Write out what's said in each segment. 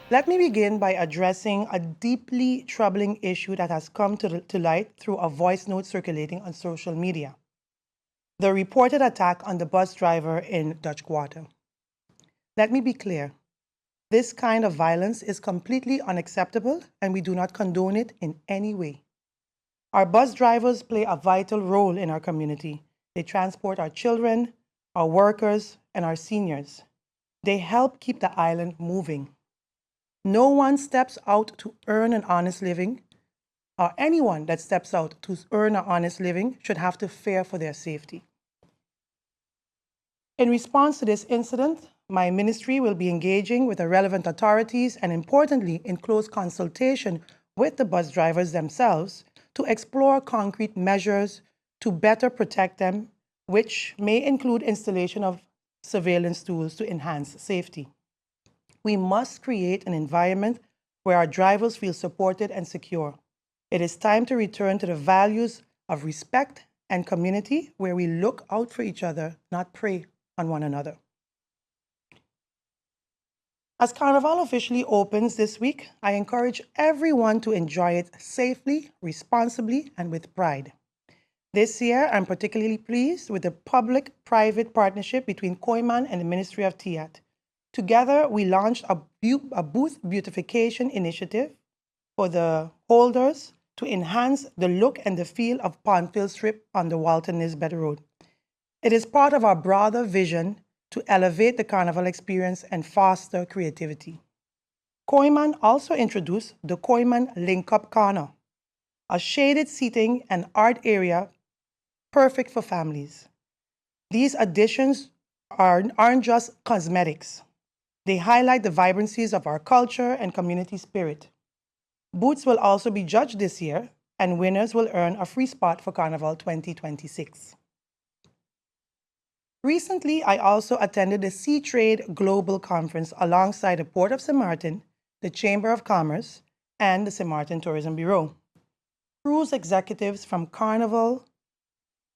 Let me begin by addressing a deeply troubling issue that has come to light through a voice note circulating on social media: the reported attack on the bus driver in Dutch Quarter. Let me be clear. This kind of violence is completely unacceptable, and we do not condone it in any way. Our bus drivers play a vital role in our community. They transport our children, our workers, and our seniors. They help keep the island moving. No one steps out to earn an honest living, or anyone that steps out to earn an honest living should have to fear for their safety. In response to this incident, my ministry will be engaging with the relevant authorities and, importantly, in close consultation with the bus drivers themselves to explore concrete measures to better protect them, which may include installation of surveillance tools to enhance safety. We must create an environment where our drivers feel supported and secure. It is time to return to the values of respect and community, where we look out for each other, not prey on one another. As Carnival officially opens this week, I encourage everyone to enjoy it safely, responsibly, and with pride. This year, I'm particularly pleased with the public-private partnership between Koiman and the Ministry of TIAT. Together, we launched a booth beautification initiative for the holders to enhance the look and the feel of Pondfield Strip on the Walton Nisbet Road. It is part of our broader vision to elevate the Carnival experience and foster creativity. Koiman also introduced the Koiman Link-Up Corner, a shaded seating and art area perfect for families. These additions aren't just cosmetics. They highlight the vibrancies of our culture and community spirit. Booths will also be judged this year, and winners will earn a free spot for Carnival 2026. Recently, I also attended the Sea Trade Global Conference alongside the Port of St. Martin, the Chamber of Commerce, and the St. Martin Tourism Bureau. Cruise executives from Carnival,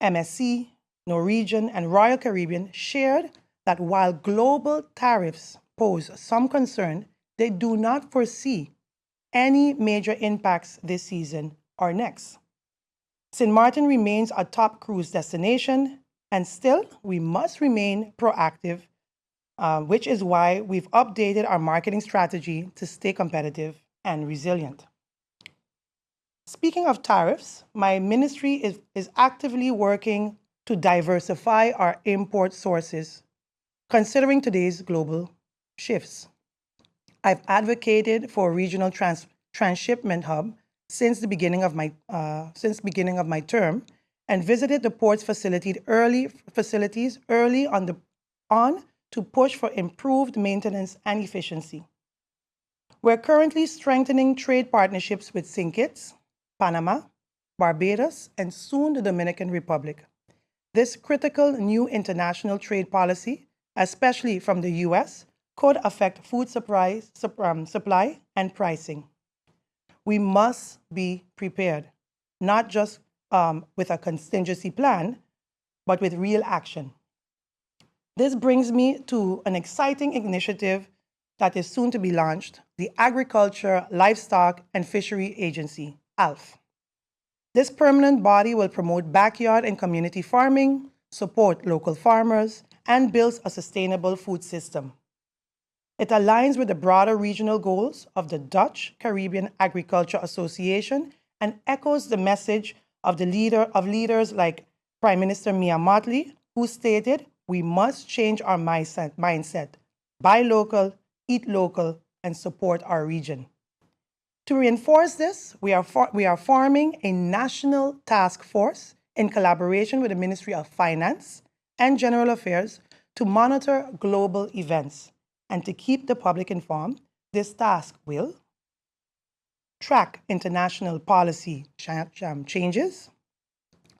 MSC, Norwegian, and Royal Caribbean shared that while global tariffs pose some concern, they do not foresee any major impacts this season or next. St. Martin remains a top cruise destination, and still, we must remain proactive, which is why we've updated our marketing strategy to stay competitive and resilient. Speaking of tariffs, my ministry is actively working to diversify our import sources, considering today's global shifts. I've advocated for a regional transshipment hub since the beginning of my term, and visited the port's facilities early on to push for improved maintenance and efficiency. We're currently strengthening trade partnerships with St. Kitts, Panama, Barbados, and soon the Dominican Republic. This critical new international trade policy, especially from the US, could affect food supply and pricing. We must be prepared, not just with a contingency plan, but with real action. This brings me to an exciting initiative that is soon to be launched, the Agriculture, Livestock, and Fishery Agency, ALF. This permanent body will promote backyard and community farming, support local farmers, and build a sustainable food system. It aligns with the broader regional goals of the Dutch Caribbean Agriculture Association and echoes the message of leaders like Prime Minister Mia Mottley, who stated, "We must change our mindset, buy local, eat local, and support our region." To reinforce this, we are forming a national task force in collaboration with the Ministry of Finance and General Affairs to monitor global events and to keep the public informed. This task will track international policy changes,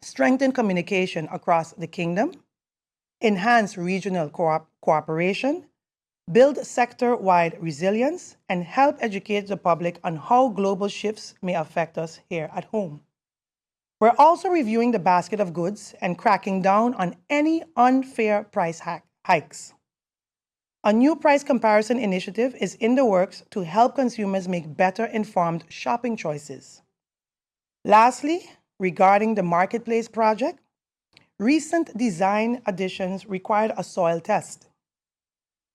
strengthen communication across the kingdom, enhance regional cooperation, build sector-wide resilience, and help educate the public on how global shifts may affect us here at home. We're also reviewing the basket of goods and cracking down on any unfair price hikes. A new price comparison initiative is in the works to help consumers make better informed shopping choices. Lastly, regarding the Marketplace project, recent design additions required a soil test,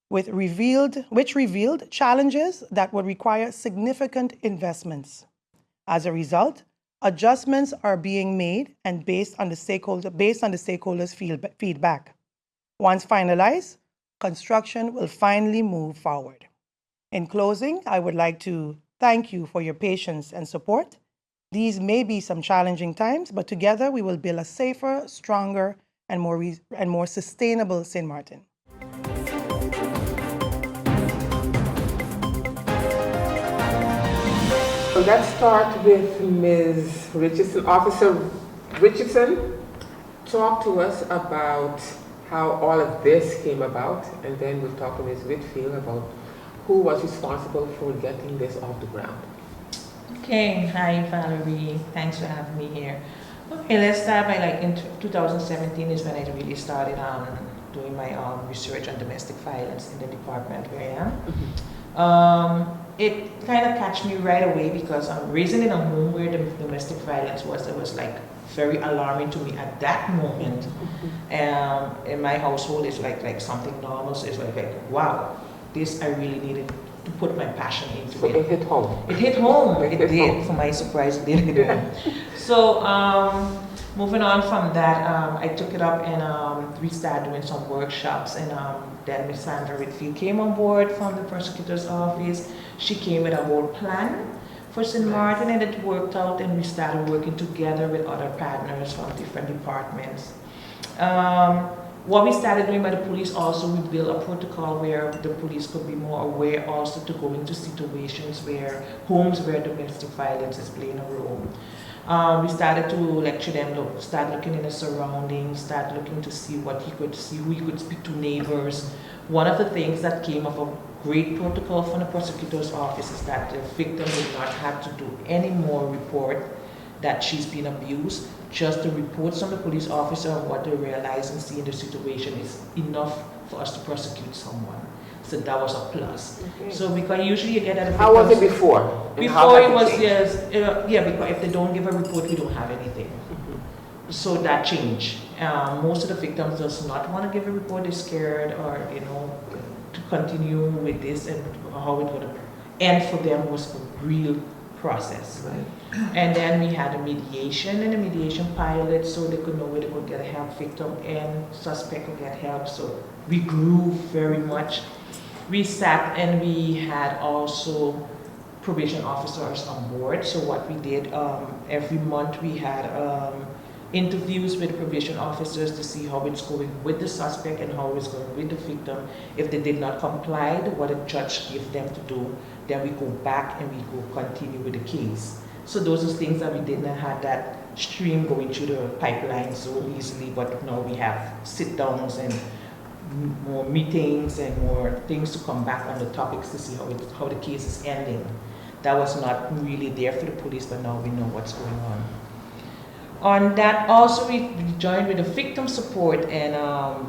which revealed challenges that would require significant investments. As a result, adjustments are being made and based on the stakeholders' feedback. Once finalized, construction will finally move forward. In closing, I would like to thank you for your patience and support. These may be some challenging times, but together we will build a safer, stronger, and more sustainable St. Martin. So let's start with Ms. Richardson. Officer Richardson, talk to us about how all of this came about, and then we'll talk to Ms. Whitfield about who was responsible for getting this off the ground. Okay, hi Valerie, thanks for having me here. Okay, let's start by in 2017 is when I really started doing my research on domestic violence in the department where I am. Mm-hmm. It kind of catch me right away because I'm raising in a home where the domestic violence was like very alarming to me at that moment. Mm-hmm. In my household, it's like something normal. So it's like wow, this I really needed to put my passion into. So it hit home. It hit home. It did. For my surprise, it did hit home. So moving on from that, I took it up and we started doing some workshops. And then Ms. Sandra Whitfield came on board from the prosecutor's office. She came with a whole plan for St. Martin, and it worked out. And we started working together with other partners from different departments. What we started doing by the police also, we built a protocol where the police could be more aware also to go into situations where homes where domestic violence is playing a role. We started to lecture them, start looking in the surroundings, start looking to see what he could see, who he could speak to neighbors. One of the things that came of a great protocol from the prosecutor's office is that the victim would not have to do any more report that she's been abused. Just the reports from the police officer of what they realize and see in the situation is enough for us to prosecute someone. So that was a plus. Okay. So because usually you get at how was it before? Before it was yes, because if they don't give a report, we don't have anything. Mm-hmm. So that changed. Most of the victims does not want to give a report. They're scared, or to continue with this and how it would end for them was a real process. Right. And then we had a mediation and a mediation pilot, so they could know where they could get help, victim and suspect could get help. So we grew very much. We sat and we had also probation officers on board. So what we did, every month we had interviews with probation officers to see how it's going with the suspect and how it's going with the victim. If they did not comply to what a judge gave them to do, then we go back and we go continue with the case. So those are things that we didn't have that stream going through the pipeline so easily, but now we have sit-downs and more meetings and more things to come back on the topics to see how the case is ending. That was not really there for the police, but now we know what's going on. On that also we joined with the victim support, and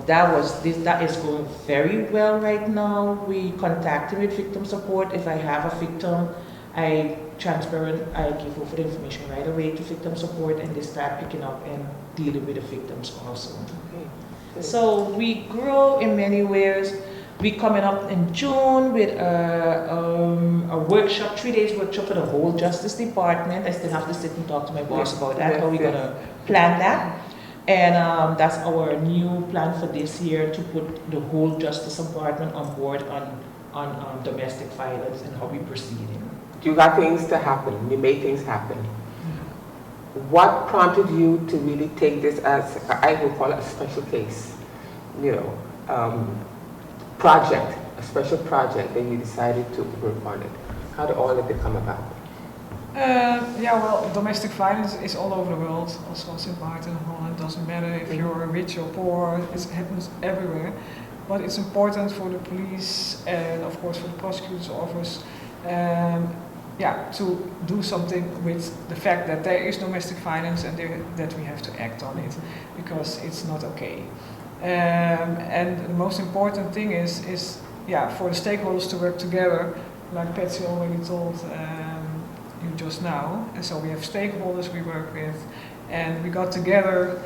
that is going very well right now. We contacted with victim support. If I have a victim, I give over the information right away to victim support, and they start picking up and dealing with the victims also. Okay. So we grow in many ways. We coming up in June with a workshop, 3 days workshop for the whole Justice Department. I still have to sit and talk to my boss about that, how we're gonna plan that. And that's our new plan for this year, to put the whole Justice Department on board on domestic violence and how we proceed. You got things to happen, you made things happen. What prompted you to really take this as, I would call it a special case, project, a special project, and you decided to work on it? How did all of it come about? Well, domestic violence is all over the world. Also St. Martin, Holland, doesn't matter if you're rich or poor, it happens everywhere. But it's important for the police and of course for the prosecutor's office to do something with the fact that there is domestic violence and that we have to act on it, because it's not okay. And the most important thing is for the stakeholders to work together, like Patsy already told you just now. And so we have stakeholders we work with, and we got together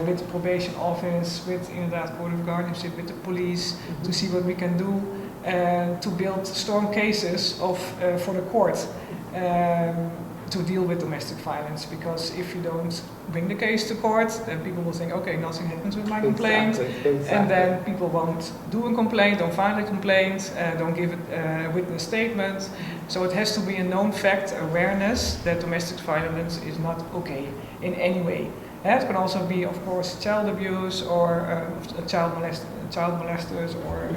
with the probation office, with inderdaad Code of Guardianship, with the police, to see what we can do to build strong cases for the court to deal with domestic violence. Because if you don't bring the case to court, then people will think, okay, nothing happens with my complaint, Exactly. and then people won't do a complaint, don't file a complaint, don't give a witness statement. So it has to be a known fact, awareness that domestic violence is not okay in any way. It can also be, of course, child abuse or child molesters or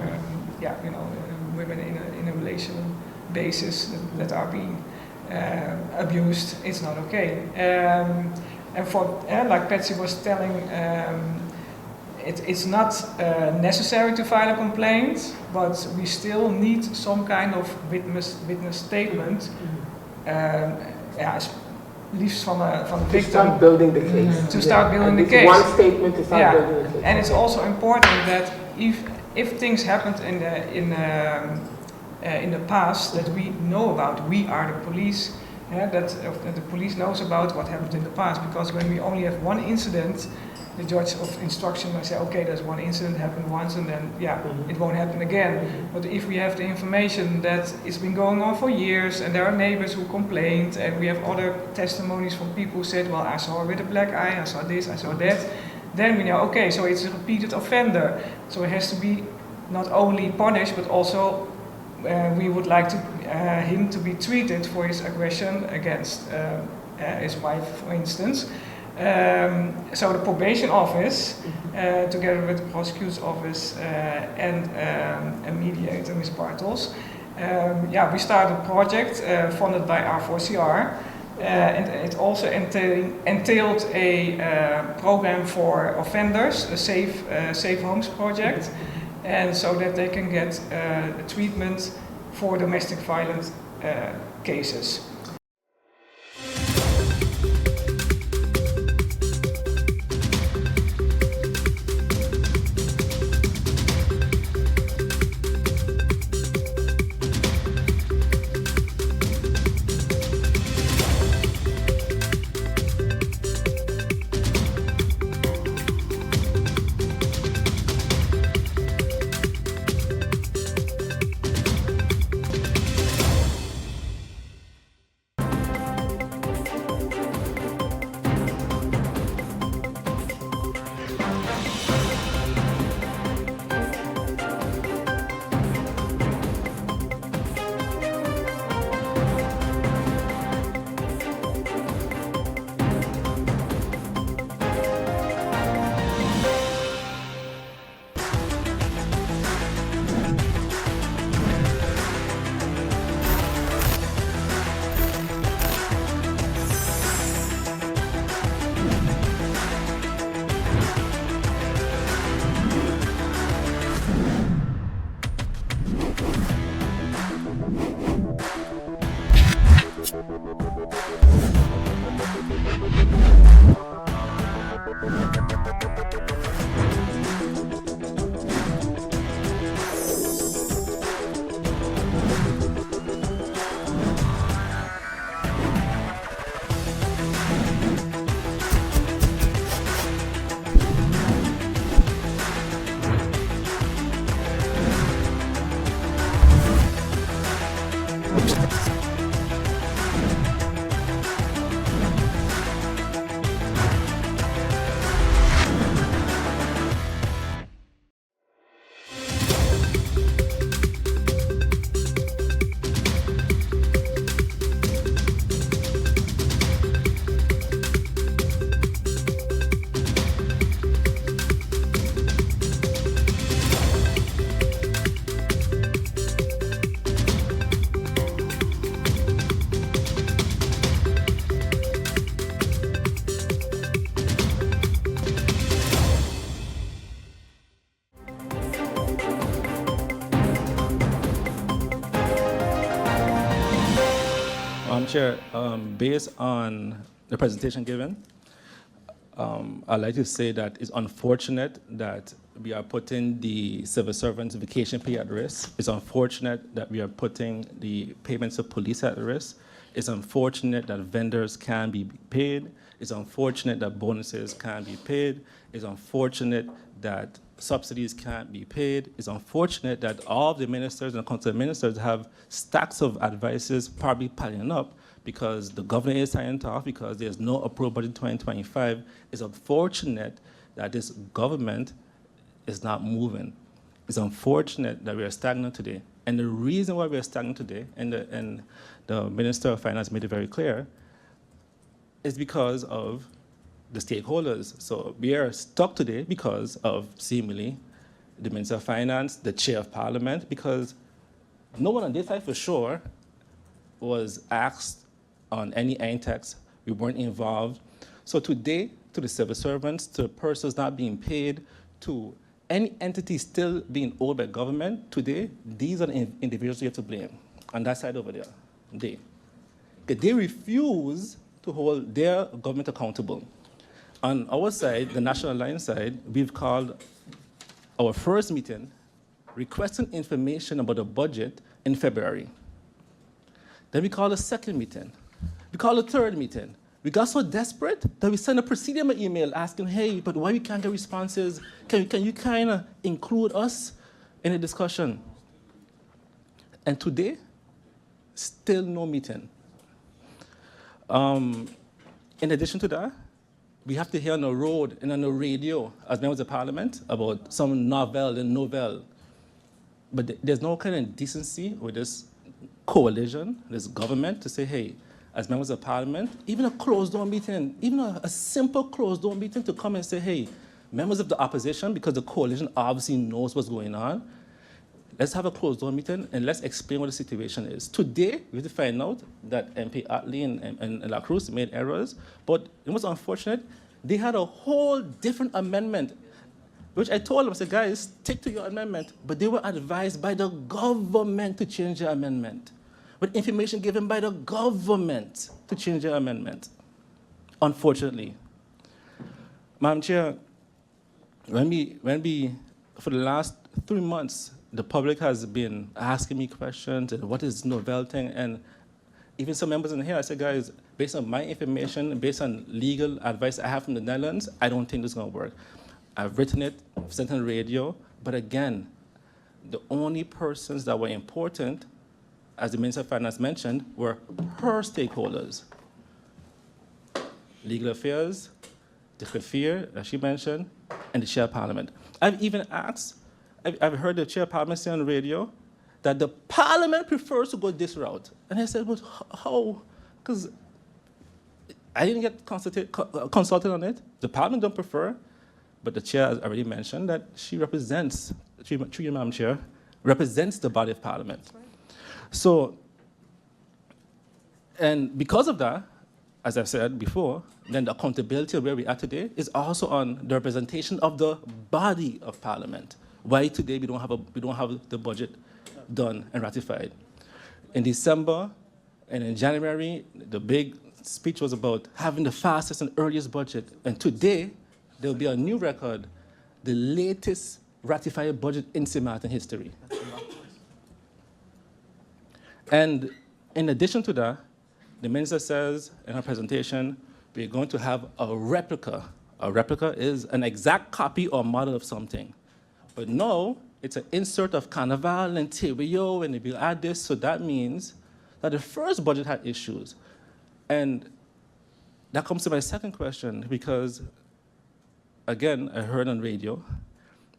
women in a relational basis that are being abused. It's not okay. And for like Patsy was telling, it's not necessary to file a complaint, but we still need some kind of witness statement. Liefst van the victim. To start building the case. To start building the case. One statement to start building the case. And it's also important that if things happened in the past that we know about, we are the police, that the police knows about what happened in the past. Because when we only have one incident, the judge of instruction will say, okay, there's one incident, happened once, and then it won't happen again. But if we have the information that it's been going on for years, and there are neighbors who complained, and we have other testimonies from people who said, well, I saw her with a black eye, I saw this, I saw that, then we know, okay, so it's a repeated offender. So it has to be not only punished, but also we would like him to be treated for his aggression against his wife, for instance. So the probation office, together with the prosecutor's office and a mediator, Ms. Bartels, we started a project funded by R4CR, and it also entailed a program for offenders, a safe homes project, and so that they can get treatment for domestic violence cases. Chair, based on the presentation given, I'd like to say that it's unfortunate that we are putting the civil servants' vacation pay at risk. It's unfortunate that we are putting the payments of police at risk. It's unfortunate that vendors can't be paid. It's unfortunate that bonuses can't be paid. It's unfortunate that subsidies can't be paid. It's unfortunate that all of the ministers and council ministers have stacks of advices probably piling up because the governor is signed off because there's no approved budget 2025. It's unfortunate that this government is not moving. It's unfortunate that we are stagnant today. And the reason why we are stagnant today, and the Minister of Finance made it very clear, is because of the stakeholders. So we are stuck today because of seemingly the Minister of Finance, the Chair of Parliament, because no one on this side for sure was asked on any tax. We weren't involved. So today, to the civil servants, to persons not being paid, to any entity still being owed by government, today, these are the individuals you have to blame. On that side over there, they refuse to hold their government accountable. On our side, the National Alliance side, we've called our first meeting requesting information about the budget in February. Then we called a second meeting. We called a third meeting. We got so desperate that we sent a presidium email asking, hey, but why we can't get responses? Can you kind of include us in the discussion? And today, still no meeting. In addition to that, we have to hear on the road and on the radio as members of parliament about some novel. But there's no kind of decency with this coalition, this government, to say, hey, as members of parliament, even a closed-door meeting, even a simple closed-door meeting to come and say, hey, members of the opposition, because the coalition obviously knows what's going on, let's have a closed-door meeting and let's explain what the situation is. Today, we have to find out that MP Atley and La Cruz made errors, but it was unfortunate. They had a whole different amendment, which I told them, I said, guys, stick to your amendment. But they were advised by the government to change their amendment, with information given by the government to change their amendment, unfortunately. Madam Chair, when we, for the last 3 months, the public has been asking me questions, and what is novel thing, and even some members in here, I said, guys, based on my information, based on legal advice I have from the Netherlands, I don't think this is gonna work. I've written it, I've sent it on radio, but again, the only persons that were important, as the Minister of Finance mentioned, were her stakeholders. Legal Affairs, the Greffier, as she mentioned, and the Chair of Parliament. I've even asked, I've heard the Chair of Parliament say on the radio that the Parliament prefers to go this route. And I said, but how? Because I didn't get consulted on it. The Parliament don't prefer, but the Chair has already mentioned that she represents, through you, Madam Chair, represents the body of Parliament. Right. So, and because of that, as I've said before, then the accountability of where we are today is also on the representation of the body of Parliament. Why today we don't have the budget done and ratified. In December and in January, the big speech was about having the fastest and earliest budget. And today, there will be a new record, the latest ratified budget in St. Martin history. And in addition to that, the minister says in her presentation, we're going to have a replica. A replica is an exact copy or model of something. But no, it's an insert of Carnival and Tibio, and we'll add this, so that means that the first budget had issues. And that comes to my second question, because, again, I heard on radio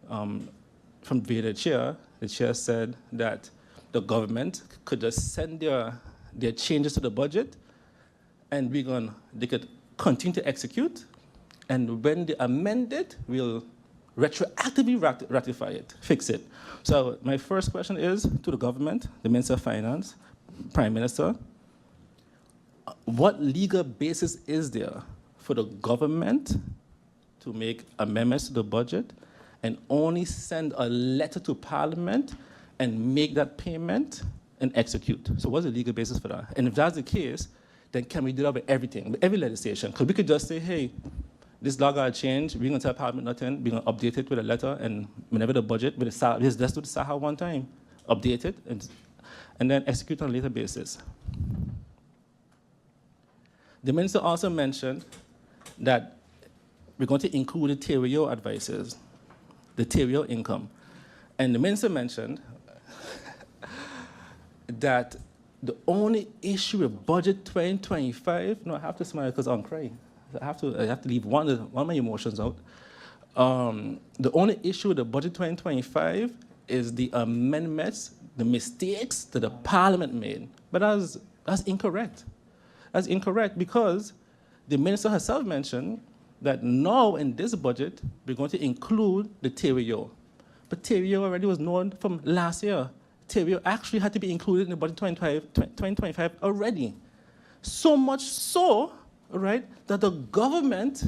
from the chair said that the government could just send their changes to the budget, and they could continue to execute, and when they amend it, we'll retroactively ratify it, fix it. So my first question is to the government, the Minister of Finance, Prime Minister, what legal basis is there for the government to make amendments to the budget and only send a letter to Parliament and make that payment and execute? So what's the legal basis for that? And if that's the case, then can we do that with everything, with every legislation? Because we could just say, hey, This law got to change. We're going to tell Parliament nothing. We're going to update it with a letter, and whenever the budget, with the SAHA, let's do the SAHA one time, update it, and then execute on a later basis. The minister also mentioned that we're going to include the TERIO advices, the TERIO income. And the minister mentioned that the only issue with budget 2025, no, I have to smile because I'm crying. I have to leave one of my emotions out. The only issue with the budget 2025 is the amendments, the mistakes that the Parliament made. But that's incorrect. That's incorrect because the minister herself mentioned that now in this budget, we're going to include the TERIO. But TERIO already was known from last year. TERIO actually had to be included in the budget 2025 already. So much so, right, that the government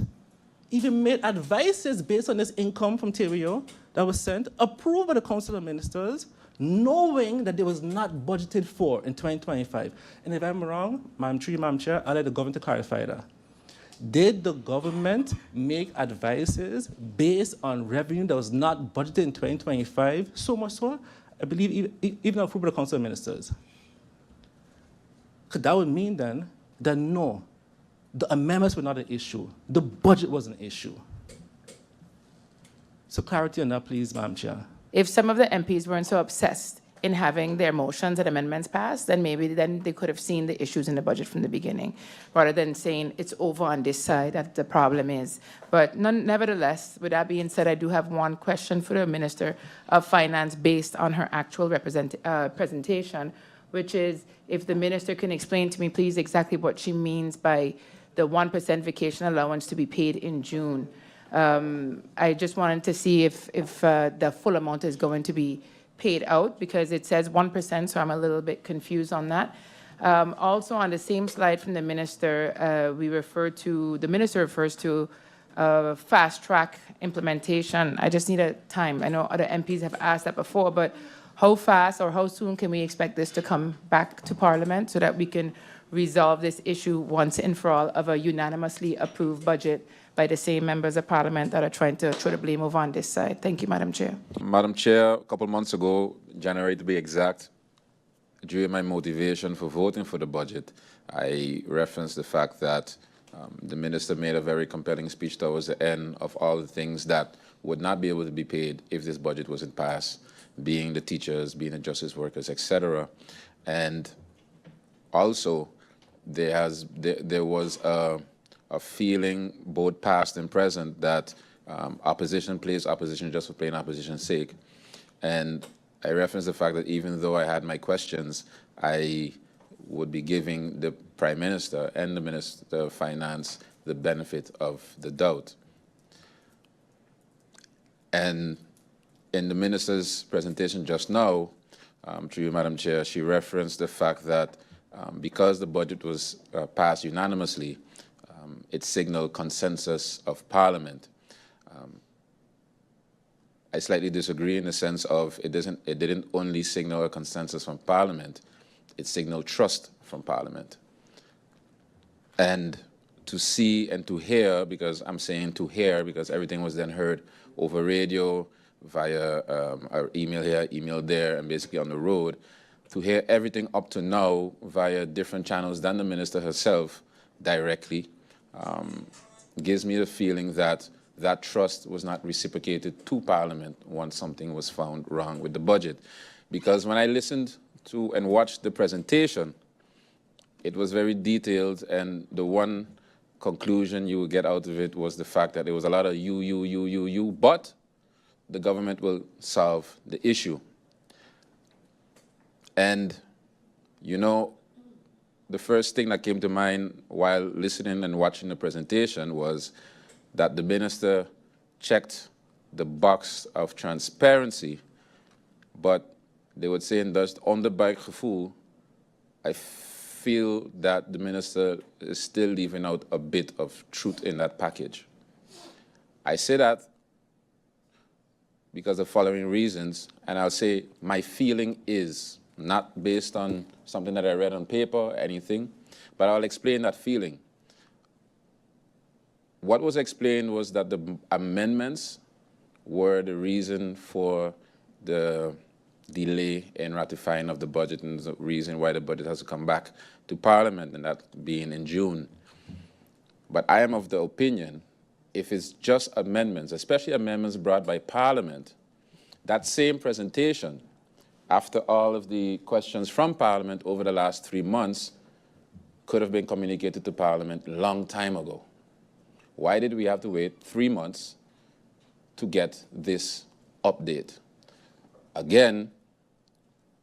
even made advices based on this income from TERIO that was sent, approved by the Council of Ministers, knowing that it was not budgeted for in 2025. And if I'm wrong, Madam Chair, I'll let the government to clarify that. Did the government make advices based on revenue that was not budgeted in 2025? So much so, I believe even approved by the Council of Ministers. Because that would mean then that no, the amendments were not an issue. The budget was an issue. So clarity on that, please, Madam Chair. If some of the MPs weren't so obsessed in having their motions and amendments passed, then maybe then they could have seen the issues in the budget from the beginning, rather than saying it's over on this side that the problem is. But nevertheless, with that being said, I do have one question for the Minister of Finance based on her actual presentation, which is if the Minister can explain to me, please, exactly what she means by the 1% vacation allowance to be paid in June. I just wanted to see if the full amount is going to be paid out, because it says 1%, so I'm a little bit confused on that. Also, on the same slide from the minister, the minister refers to fast track implementation. I just need a time. I know other MPs have asked that before, but how fast or how soon can we expect this to come back to Parliament so that we can resolve this issue once and for all of a unanimously approved budget by the same members of Parliament that are trying to throw the blame over on this side? Thank you, Madam Chair. Madam Chair, a couple months ago, January to be exact, during my motivation for voting for the budget, I referenced the fact that the minister made a very compelling speech towards the end of all the things that would not be able to be paid if this budget wasn't passed, being the teachers, being the justice workers, etc. And also, there was a feeling, both past and present, that opposition plays opposition just for playing opposition's sake. And I referenced the fact that even though I had my questions, I would be giving the Prime Minister and the Minister of Finance the benefit of the doubt. And in the Minister's presentation just now, through you, Madam Chair, she referenced the fact that because the budget was passed unanimously, it signaled consensus of Parliament. I slightly disagree in the sense of it didn't only signal a consensus from Parliament, it signaled trust from Parliament. And to see and to hear, because I'm saying to hear because everything was then heard over radio, via our email here, email there, and basically on the road, to hear everything up to now via different channels than the minister herself directly, gives me the feeling that that trust was not reciprocated to Parliament once something was found wrong with the budget. Because when I listened to and watched the presentation, it was very detailed, and the one conclusion you would get out of it was the fact that there was a lot of you, but the government will solve the issue. And, you know, the first thing that came to mind while listening and watching the presentation was that the minister checked the box of transparency, but they would say in Dutch, onderbuik gevoel. I feel that the minister is still leaving out a bit of truth in that package. I say that because of the following reasons, and I'll say my feeling is, not based on something that I read on paper or anything, but I'll explain that feeling. what was explained was that the amendments were the reason for the delay in ratifying of the budget and the reason why the budget has to come back to Parliament, and that being in June. But I am of the opinion, if it's just amendments, especially amendments brought by Parliament, that same presentation, after all of the questions from Parliament over the last 3 months, could have been communicated to Parliament a long time ago. Why did we have to wait 3 months to get this update? Again,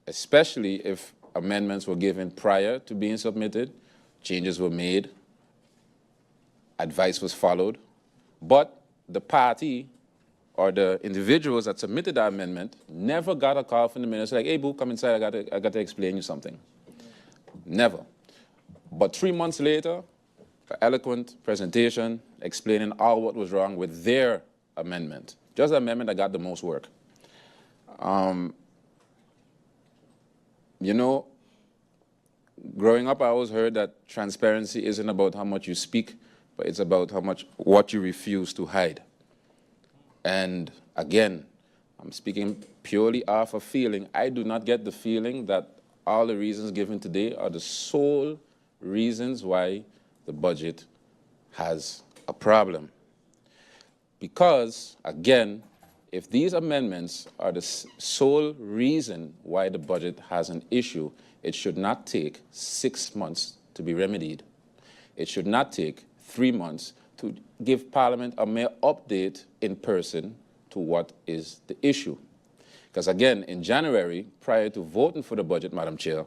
especially if amendments were given prior to being submitted, changes were made, advice was followed, but the party or the individuals that submitted that amendment never got a call from the minister like, hey, boo, come inside, I got to explain you something. Never. But 3 months later, an eloquent presentation explaining all what was wrong with their amendment, just the amendment that got the most work. You know, growing up, I always heard that transparency isn't about how much you speak, but it's about what you refuse to hide. And again, I'm speaking purely off of feeling. I do not get the feeling that all the reasons given today are the sole reasons why the budget has a problem. Because, again, if these amendments are the sole reason why the budget has an issue, it should not take 6 months to be remedied. It should not take 3 months to give Parliament a mere update in person to what is the issue. Because again, in January, prior to voting for the budget, Madam Chair,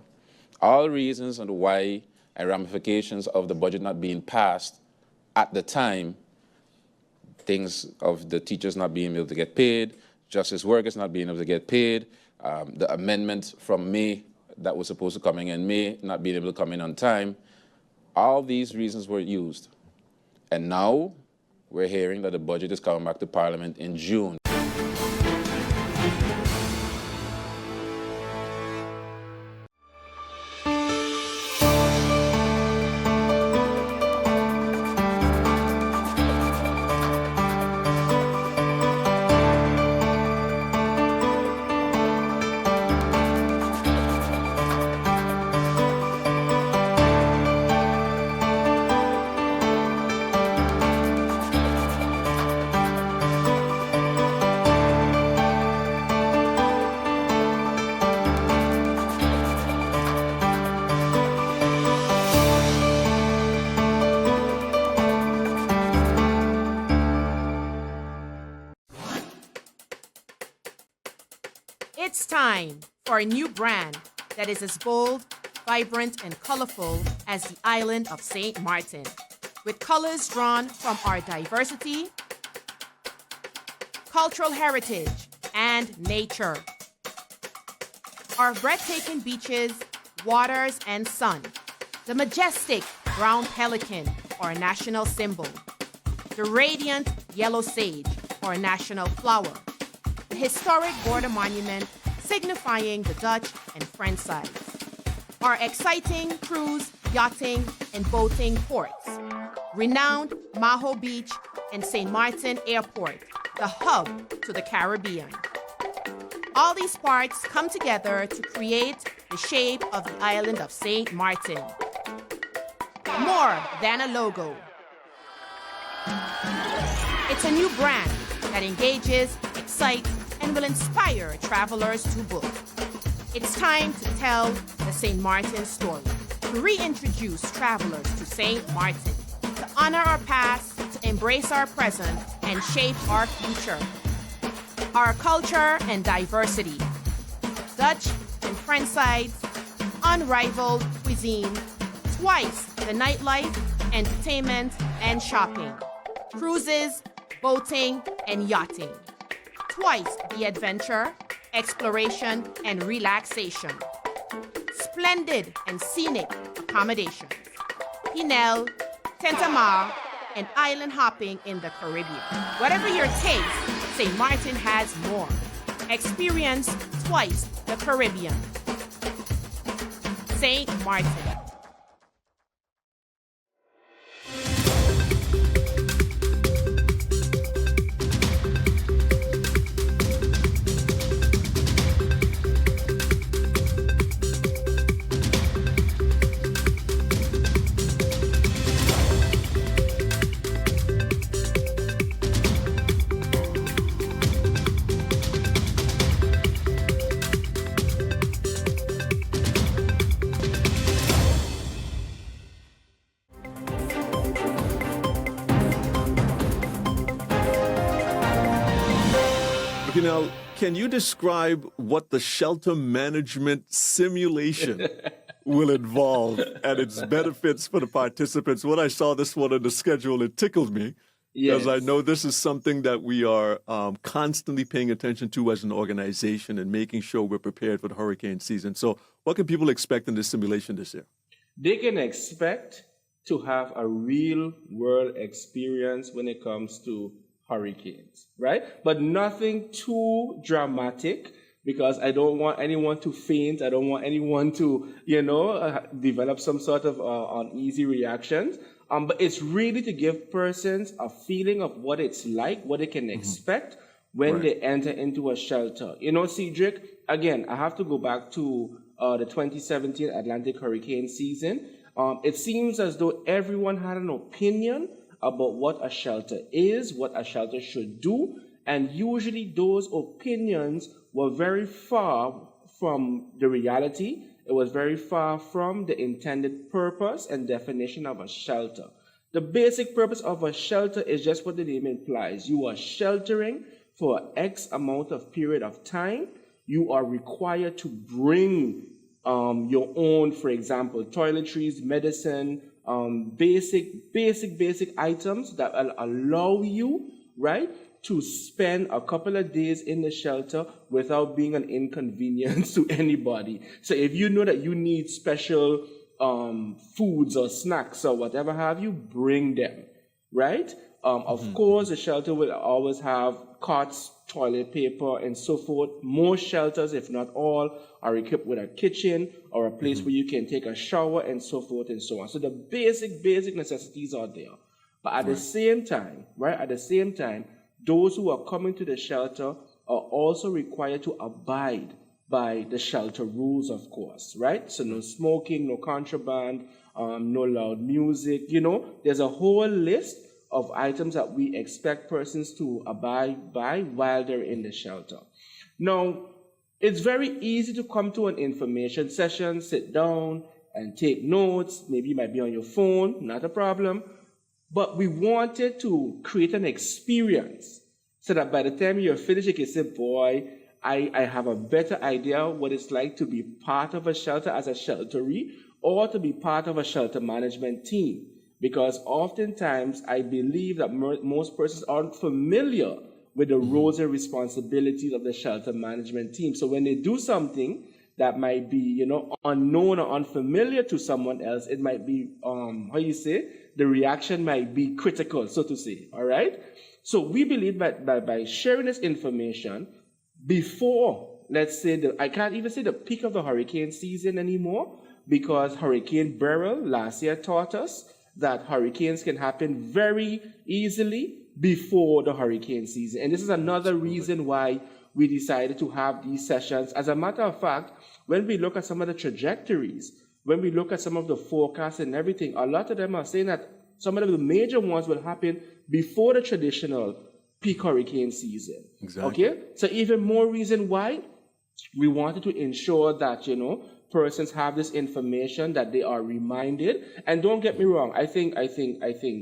all reasons on the why and ramifications of the budget not being passed at the time, things of the teachers not being able to get paid, justice workers not being able to get paid, the amendment from May that was supposed to come in May not being able to come in on time, all these reasons were used. And now we're hearing that the budget is coming back to Parliament in June. It's time for a new brand that is as bold, vibrant, and colorful as the island of St. Martin, with colors drawn from our diversity, cultural heritage, and nature. Our breathtaking beaches, waters, and sun, the majestic brown pelican, our national symbol, the radiant yellow sage, our national flower, the historic border monument signifying the Dutch and French sides, our exciting cruise, yachting, and boating ports, renowned Maho Beach and St. Martin Airport, the hub to the Caribbean. All these parts come together to create the shape of the island of St. Martin. More than a logo. It's a new brand that engages, excites, and will inspire travelers to book. It's time to tell the St. Martin story, to reintroduce travelers to St. Martin, to honor our past, to embrace our present, and shape our future. Our culture and diversity, Dutch and French sides, unrivaled cuisine, twice the nightlife, entertainment, and shopping, cruises, boating, and yachting. Twice the adventure, exploration, and relaxation. Splendid and scenic accommodations. Pinel, Tentamar, and island hopping in the Caribbean. Whatever your taste, St. Martin has more. Experience twice the Caribbean. St. Martin. Okay, now, can you describe what the shelter management simulation will involve and its benefits for the participants? When I saw this one on the schedule, it tickled me. Because I know this is something that we are constantly paying attention to as an organization and making sure we're prepared for the hurricane season. So what can people expect in this simulation this year? They can expect to have a real world experience when it comes to hurricanes, right? But nothing too dramatic, because I don't want anyone to faint. I don't want anyone to, develop some sort of uneasy reactions. But it's really to give persons a feeling of what it's like, what they can expect when they enter into a shelter. Cedric, again, I have to go back to the 2017 Atlantic hurricane season. It seems as though everyone had an opinion about what a shelter is, what a shelter should do, and usually those opinions were very far from the reality. It was very far from the intended purpose and definition of a shelter. The basic purpose of a shelter is just what the name implies. You are sheltering for X amount of period of time. You are required to bring your own, for example, toiletries, medicine, basic items that will allow you, right, to spend a couple of days in the shelter without being an inconvenience to anybody. So if you know that you need special foods or snacks or whatever have you, bring them, right? Of course, the shelter will always have cots, toilet paper, and so forth. Most shelters, if not all, are equipped with a kitchen or a place where you can take a shower and so forth and so on. So the basic necessities are there. But at the same time, those who are coming to the shelter are also required to abide by the shelter rules, of course, right? So no smoking, no contraband, no loud music. There's a whole list of items that we expect persons to abide by while they're in the shelter. Now, it's very easy to come to an information session, sit down and take notes. Maybe you might be on your phone, not a problem. But we wanted to create an experience so that by the time you're finished, you can say, boy, I have a better idea what it's like to be part of a shelter as a shelteree or to be part of a shelter management team. Because oftentimes, I believe that most persons aren't familiar with the roles and responsibilities of the shelter management team. So when they do something that might be, unknown or unfamiliar to someone else, it might be, the reaction might be critical, so to say, all right? So we believe that by sharing this information before, let's say, I can't even say the peak of the hurricane season anymore, because Hurricane Beryl last year taught us that hurricanes can happen very easily before the hurricane season. And this is another reason why we decided to have these sessions. As a matter of fact, when we look at some of the trajectories, when we look at some of the forecasts and everything, a lot of them are saying that some of the major ones will happen before the traditional peak hurricane season. Exactly. Okay? So even more reason why we wanted to ensure that, persons have this information, that they are reminded. And don't get me wrong, I think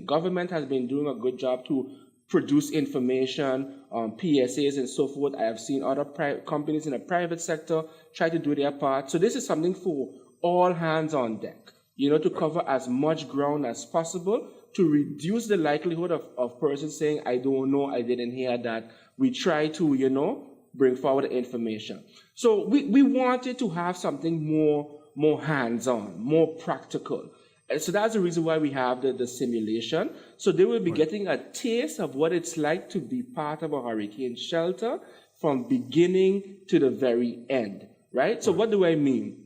government has been doing a good job to produce information, PSAs and so forth. I have seen other companies in the private sector try to do their part. So this is something for all hands on deck, to cover as much ground as possible to reduce the likelihood of persons saying, I don't know, I didn't hear that. We try to, bring forward the information. So we wanted to have something more hands-on, more practical. And so that's the reason why we have the simulation. So they will be getting a taste of what it's like to be part of a hurricane shelter from beginning to the very end, right? So what do I mean?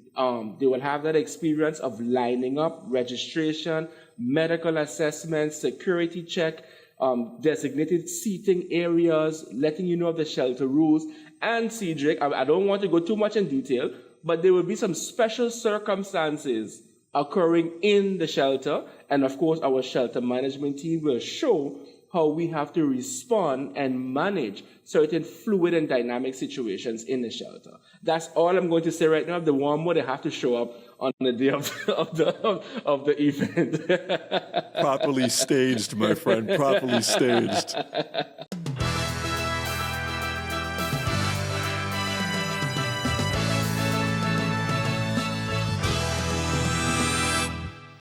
They will have that experience of lining up, registration, medical assessment, security check, designated seating areas, letting you know of the shelter rules. And Cedric, I don't want to go too much in detail, but there will be some special circumstances occurring in the shelter. And of course, our shelter management team will show how we have to respond and manage certain fluid and dynamic situations in the shelter. That's all I'm going to say right now. The one more, they have to show up on the day of the event. Properly staged, my friend, properly staged.